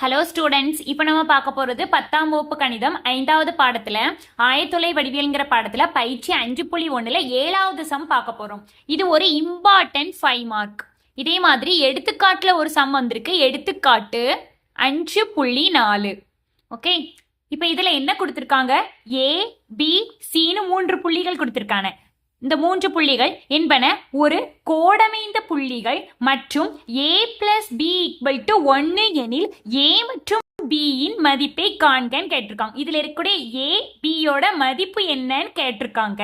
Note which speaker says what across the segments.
Speaker 1: Hello students, இப்போ நம்ம பார்க்க போகிறது 10ஆம் வகுப்பு கணிதம் 5வது பாடத்தில் ஆயத்தொலை வடிவியல்ங்கிற பாடத்தில் பயிற்சி 5.1ல் 7வது சம் பார்க்க போகிறோம். இது ஒரு இம்பார்ட்டன்ட் 5 மார்க். இதே மாதிரி எடுத்துக்காட்டில் ஒரு சம் வந்திருக்கு. எடுத்துக்காட்டு 5.4. ஓகே, இப்போ இதில் என்ன கொடுத்துருக்காங்க? ஏ பி சின்னு 3 புள்ளிகள் கொடுத்துருக்காங்க. இந்த 3 புள்ளிகள் என்பன ஒரு கோடமைந்த புள்ளிகள் மற்றும் a plus b equal to 1 எனில் a மற்றும் b இன் மதிப்பை காண்கன்னு கேட்டிருக்காங்க. இதுல இருக்கக்கூடிய a b யோட மதிப்பு என்னன்னு கேட்டிருக்காங்க.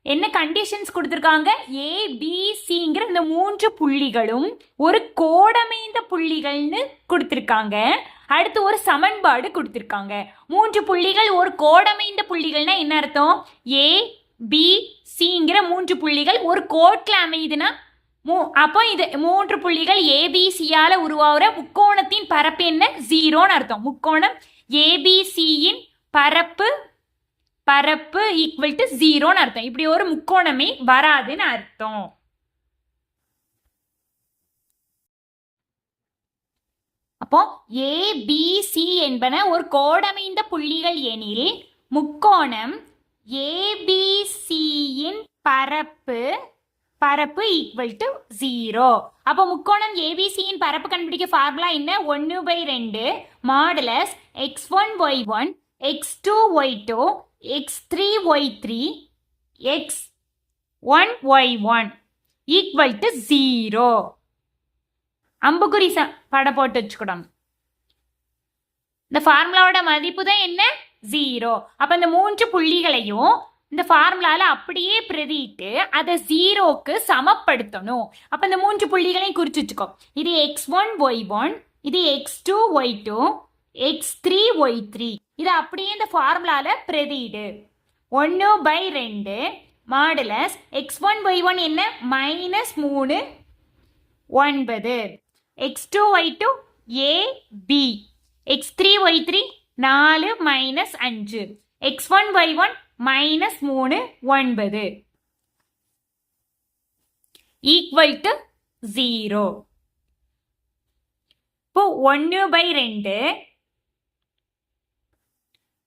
Speaker 1: என்ன கண்டிஷன்ஸ் கொடுத்துருக்காங்க? a b cங்கிற இந்த 3 புள்ளிகளும் ஒரு கோடமைந்த புள்ளிகள்னு கொடுத்துருக்காங்க. அடுத்து ஒரு சமன்பாடு கொடுத்துருக்காங்க. 3 புள்ளிகள் ஒரு கோடமைந்த புள்ளிகள்னா என்ன அர்த்தம்? a b சிங்கிற 3 புள்ளிகள் ஒரு கோட்டில் அமையுதுன்னா அப்போ இது 3 புள்ளிகள் ஏபிசியால் உருவாகிற முக்கோணத்தின் பரப்பு என்ன? 0ன்னு அர்த்தம். முக்கோணம் ஏபிசியின் பரப்பு ஈக்குவல் டு 0ன்னு அர்த்தம். இப்படி ஒரு முக்கோணமே வராதுன்னு அர்த்தம். அப்போ ஏபிசி என்பன ஒரு கோடமைந்த புள்ளிகள் எனில் முக்கோணம் ஏபிசியின் பரப்பு ஈக்குவல் டு 0. அப்போ முக்கோணம் ஏபிசியின் பரப்பு கண்டுபிடிக்க ஃபார்முலா என்ன? 1/2 modulus x1 y1 x2 y2 x3 y3 x1 y1 equal to 0. அம்புக்குறி பட போட்டு வச்சுக்கணும். இந்த ஃபார்முலாவோட மதிப்பு தான் என்ன? 0. அப்போ இந்த 3 புள்ளிகளையும் இந்த ஃபார்முலால அப்படியே பிரதிட்டு அதை 0க்கு சமப்படுத்தணும். அப்போ இந்த 3 புள்ளிகளையும் குறிச்சு வச்சுக்கோ. இது x1 y1, இது x2 y2, x3 y3. இது அப்படியே இந்த ஃபார்முலால பிரதிடு. 1/2 மாடுலஸ் x1 y1 என்ன? -3 9, x2 y2 a b, x3 y3 4 -5, x1 y1 -3 9 equal to 0. இப்போ 1/2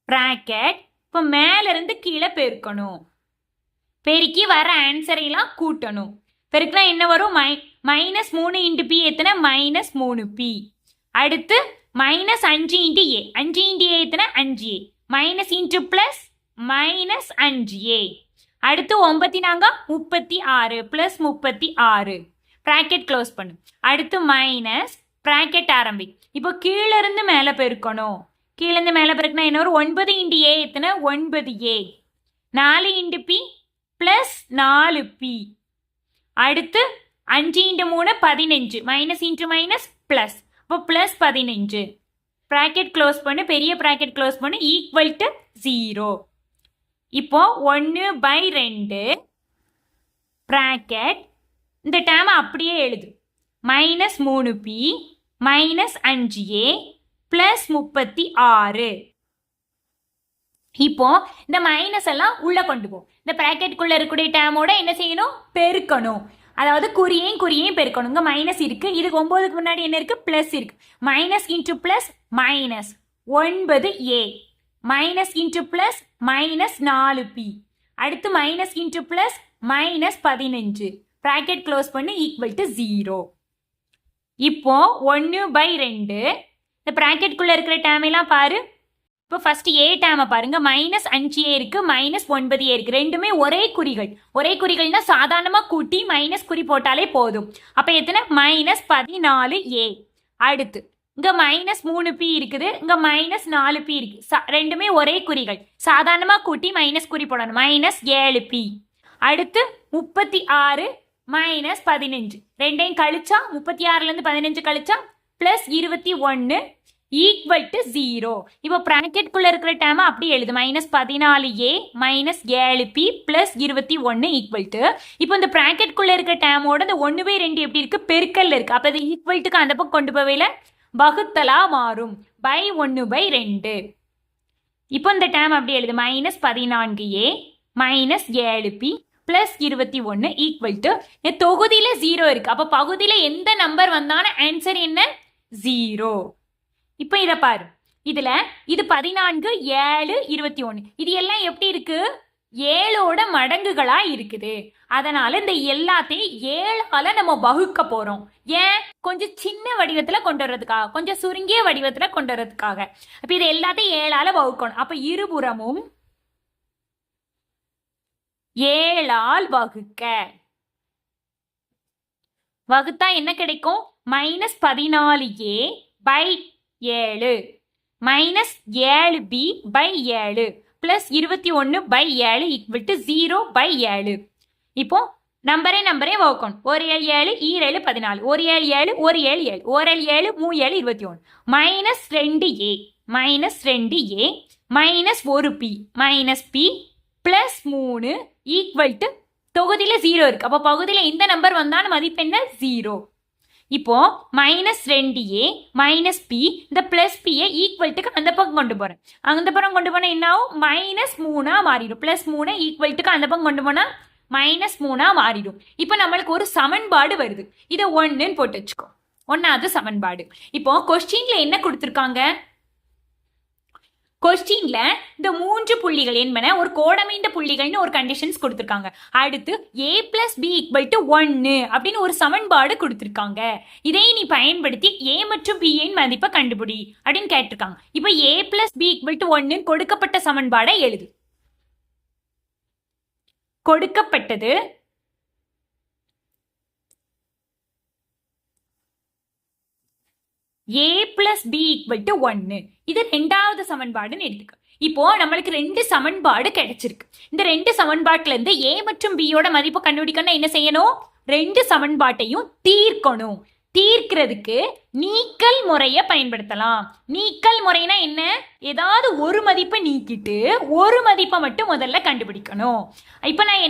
Speaker 1: பிராக்கெட். இப்போ மேல இருந்து கீழே பெருக்கணும். பெருக்கி வர ஆன்சரை எல்லாம் கூட்டணும். பெருக்கினா என்ன வரும்? -3 இன்ட்டு பி எத்தனை? -3p. அடுத்து -5 இன்ட்டு ஏ, 5 இன்ட்டு ஏ எத்தனை? 5a. Minus into plus -5a. அடுத்து 9 36 பிளஸ் 36. ப்ராக்கெட் க்ளோஸ் பண்ணு. அடுத்து மைனஸ் ப்ராக்கெட் ஆரம்பி. இப்போ கீழே இருந்து மேலே பெருக்கணும். கீழே இருந்து மேலே பெருக்கினா என்ன வரும்? 9 இன்ட்டு ஏ எத்தனை? 9a. 4 into B plus 4p. அடுத்து 5 into 3 15. Minus into minus plus. இப்போ பிளஸ் 15. ப்ராக்கெட் க்ளோஸ் பண்ணு. பெரிய ப்ராக்கெட் க்ளோஸ் பண்ணு. Equal to 0. இப்போ 1/2 ப்ராக்கெட். இந்த டேம் அப்படியே எழுது. -3p -5a plus 36. இப்போ இந்த மைனஸ் எல்லாம் உள்ள கொண்டு போ. இந்த ப்ராக்கெட்டுக்குள்ள இருக்கக்கூடிய டேமோட என்ன செய்யணும்? பெருக்கணும். அதாவது குறியையும் பெருக்கணும். இங்கே மைனஸ் இருக்கு. இதுக்கு 9க்கு முன்னாடி என்ன இருக்கு? பிளஸ் இருக்கு. Minus into plus minus 9a. Minus into plus -4p. அடுத்து minus into plus -15. Bracket close பண்ணி ஈக்குவல் டு 0. இப்போ 1/2 இந்த ப்ராக்கெட்டுக்குள்ள இருக்கிற டேம் எல்லாம் பாரு. இப்போ ஃபர்ஸ்ட் ஏ டேமை பாருங்க. -5a இருக்கு, -9a இருக்கு. ரெண்டுமே ஒரே குறிகள்னா சாதாரணமாக கூட்டி மைனஸ் குறி போட்டாலே போதும். அப்போ எத்தனை? -14a. அடுத்து இங்கே -3p இருக்குது, இங்கே -4p இருக்கு. ரெண்டுமே ஒரே குறிகள். சாதாரணமாக கூட்டி மைனஸ் குறி போடணும். -7p. அடுத்து 36 -15. ரெண்டையும் கழிச்சா 36லேருந்து 15 கழிச்சா +21 ஈக்குவல் டு 0. இப்போ ப்ராக்கெட்டுக்குள்ள இருக்கிற டேமை அப்படி எழுது. -14a -7p +21 equal to. இப்போ இந்த ப்ராக்கெட்டுக்குள்ள இருக்கிற டேமோட இந்த 1/2 எப்படி இருக்கு? பெருக்கல்ல இருக்கு. அப்போ இது ஈக்குவல்ட்டுக்கு அந்த பக்கம் கொண்டு போவையில வகுத்தலா மாறும். பை 1/2. இப்போ இந்த டேம் அப்படி எழுது. -14a -7p +21 equal to. தொகுதியில் 0 இருக்கு. அப்போ பகுதியில் எந்த நம்பர் வந்தாலும் ஆன்சர் என்ன? 0. இப்போ இதை பாரு, இதுல இது 14, 7, 21. இது எல்லாம் எப்படி இருக்கு? 7ஓட மடங்குகளா இருக்குது. அதனால இந்த எல்லாத்தையும் 7ஆல நம்ம வகுக்க போறோம். ஏன்? கொஞ்சம் சின்ன வடிவத்துல கொண்டு வர்றதுக்காக, கொஞ்சம் சுருங்கிய வடிவத்துல கொண்டு வர்றதுக்காக. அப்ப இது எல்லாத்தையும் 7ஆல வகுக்கணும். அப்ப இருபுறமும் 7ஆல் வகுக்க. வகுத்தா என்ன கிடைக்கும்? -14a/7 -7b/7 plus 21/7 equal to 0/7. இப்போ நம்பரே வகுக்கணும். 1 7 7 7 14, 1 7 7 1 7 7 1 7 7 3 7 21 -2a -2a -1p plus 3 equal to தொகுதியில 0 இருக்கு. அப்போ பகுதியில இந்த நம்பர் வந்தாலும் மதிப்பு என்ன? 0. இப்போ -2a -p இந்த பிளஸ் p ஈக்குவல்ட்டுக்கு அந்த பக்கம் கொண்டு போறேன். அந்த பக்கம் கொண்டு போனா என்ன ஆகும்? -3 மாறிடும். +3 ஈக்குவல்ட்டுக்கு அந்த பக்கம் கொண்டு போனா -3 மாறிடும். இப்போ நம்மளுக்கு ஒரு சமன்பாடு வருது. இதை 1ன்னு போட்டு வச்சுக்கோ. 1வது சமன்பாடு. இப்போ கொஸ்டின்ல என்ன கொடுத்துருக்காங்க? கொஸ்டின்ல இந்த 3 புள்ளிகள் என்பன ஒரு கோடமைந்த புள்ளிகள்னு ஒரு கண்டிஷன்ஸ் கொடுத்துருக்காங்க. அடுத்து a + b = 1 அப்படின்னு ஒரு சமன்பாடு கொடுத்துருக்காங்க. இதை நீ பயன்படுத்தி a மற்றும் b இன் மதிப்பை கண்டுபிடி அப்படின்னு கேட்டிருக்காங்க. இப்போ a + b = 1 கொடுக்கப்பட்ட சமன்பாடை எழுது. கொடுக்கப்பட்டது a + b = 1. இது 2வது சமன்பாடுன்னு எடுத்துக்க. இப்போ நம்மளுக்கு 2 சமன்பாடு கிடைச்சிருக்கு. இந்த 2 சமன்பாட்டுல இருந்து a மற்றும் b யோட மதிப்பு கண்டுபிடிக்கணும்னா என்ன செய்யணும்? 2 சமன்பாட்டையும் தீர்க்கணும். தீர்க்கிறதுக்கு நீக்கல் முறையை பயன்படுத்தலாம். நீக்கல் முறைனா என்ன? ஏதாவது ஒரு மதிப்பை நீக்கிட்டு ஒரு மதிப்பை மட்டும் முதல்ல கண்டுபிடிக்கணும். இப்போ நான்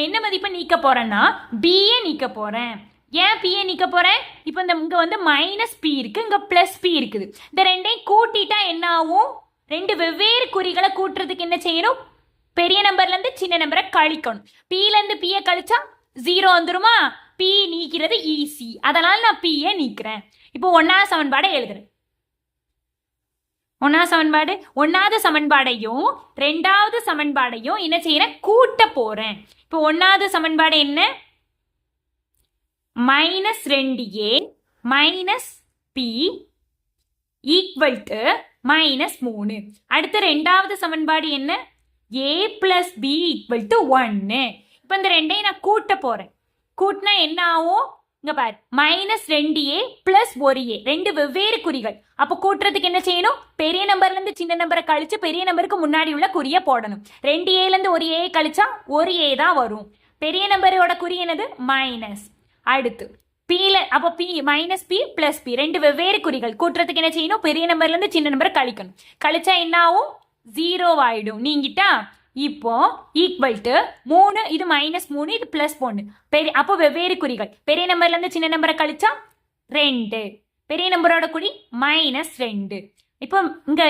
Speaker 1: என்ன மதிப்பை நீக்க போறேன்னா b-யை நீக்க போறேன். ஏன் p-யை நீக்க போறேன்? இப்போ இங்க வந்து -p இருக்கு, இங்க +p இருக்குது. இந்த ரெண்டையும் கூட்டிட்டா என்ன ஆகும்? 2 வெவ்வேறு குறிகளை கூட்டுறதுக்கு என்ன செய்யணும்? பெரிய நம்பர்ல இருந்து சின்ன நம்பரை கழிக்கணும். p-ல இருந்து p-யை கழிச்சா 0 வந்துருமா? p நீக்கிறது ஈஸி. அதனால நான் p-யை நீக்கிறேன். இப்போ 1வது சமன்பாடை எழுதுறேன். 1வது சமன்பாடையும் 2வது சமன்பாடையும் என்ன செய்யறேன்? கூட்ட போறேன். இப்போ 1வது சமன்பாடு என்ன? -2a -p equal to -3. அடுத்து 2வது சமன்பாடு என்ன? a + b = 1. இப்போ இந்த ரெண்டையும் நான் கூட்ட போறேன். கூட்டினா என்ன ஆகும்? இங்க பாரு, -2a + 1a 2 வெவ்வேறு குறிகள். அப்போ கூட்டுறதுக்கு என்ன செய்யணும்? பெரிய நம்பர்ல இருந்து சின்ன நம்பரை கழிச்சு பெரிய நம்பருக்கு முன்னாடி உள்ள குறியை போடணும். 2a இருந்து 1a கழிச்சா 1a தான் வரும். பெரிய நம்பரோட குறி என்னது? மைனஸ். அடுத்து அப்போ p -p + p 2 வெவ்வேறு குறிகள். கூட்டுறதுக்கு என்ன செய்யணும்? பெரிய நம்பர்ல இருந்து சின்ன நம்பரை கழிக்கணும். கழிச்சா என்ன ஆகும்? 0 ஆயிடும். நீங்கிட்டா இப்போ ஈக்குவல் டு 3, இது -3, இது +1. அப்போ வெவ்வேறு குறிகள். பெரிய நம்பர்ல இருந்து சின்ன நம்பரை கழிச்சா 2. பெரிய நம்பரோட குறி -2. இப்போ இங்க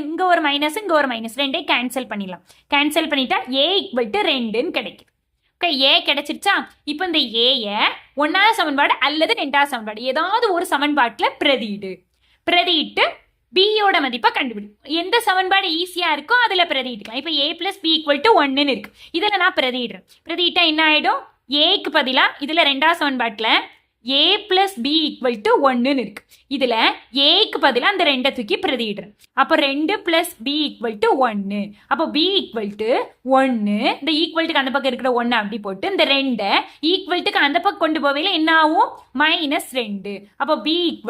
Speaker 1: இங்க ஒரு மைனஸ், இங்க ஒரு மைனஸ், 2 கேன்சல் பண்ணிடலாம். கேன்சல் பண்ணிட்டா a = 2ன்னு கிடைக்குது. Okay, a கிடைச்சிருச்சா? இப்போ இந்த a-ய 1வது சமன்பாடு அல்லது 2வது சமன்பாடு ஏதாவது ஒரு சமன்பாட்டுல பிரதியிட்டு b-யோட மதிப்பை கண்டுபிடி. எந்த சமன்பாடு ஈஸியா இருக்கோ அதுல பிரதியிட்டுக்கலாம். இப்போ a + b = 1ன்னு இருக்கு. இதுல நான் பிரதியிடுறேன். பிரதியிட்டா என்ன ஆயிடும்? a-க்கு பதிலா இதுல 2வது சமன்பாட்டுல a + b = 1ன்னு இருக்கு. இதுல a-க்கு பதிலா அந்த 2 தூக்கி பிரதியிடுறேன். அப்போ 2 + b = 1. அப்போ b = 1. இந்த ஈக்குவல்ட்டுக்கு அந்த பக்கம் இருக்கிற 1 அப்படி போட்டு இந்த 2 ஈக்குவல்ட்டுக்கு அந்த பக்கம் கொண்டு போவையில என்ன ஆகும்? -2. அப்போ b =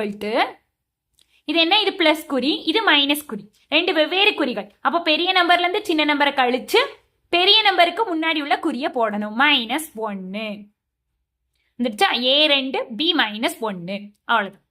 Speaker 1: இது என்ன? இது பிளஸ் குறி, இது மைனஸ் குறி. 2 வெவ்வேறு குறிகள். அப்போ பெரிய நம்பர்ல இருந்து சின்ன நம்பரை கழிச்சு பெரிய நம்பருக்கு முன்னாடி உள்ள குறியை போடணும். -1 வந்துடுச்சா? a2 b -1 அவ்வளவுதான்.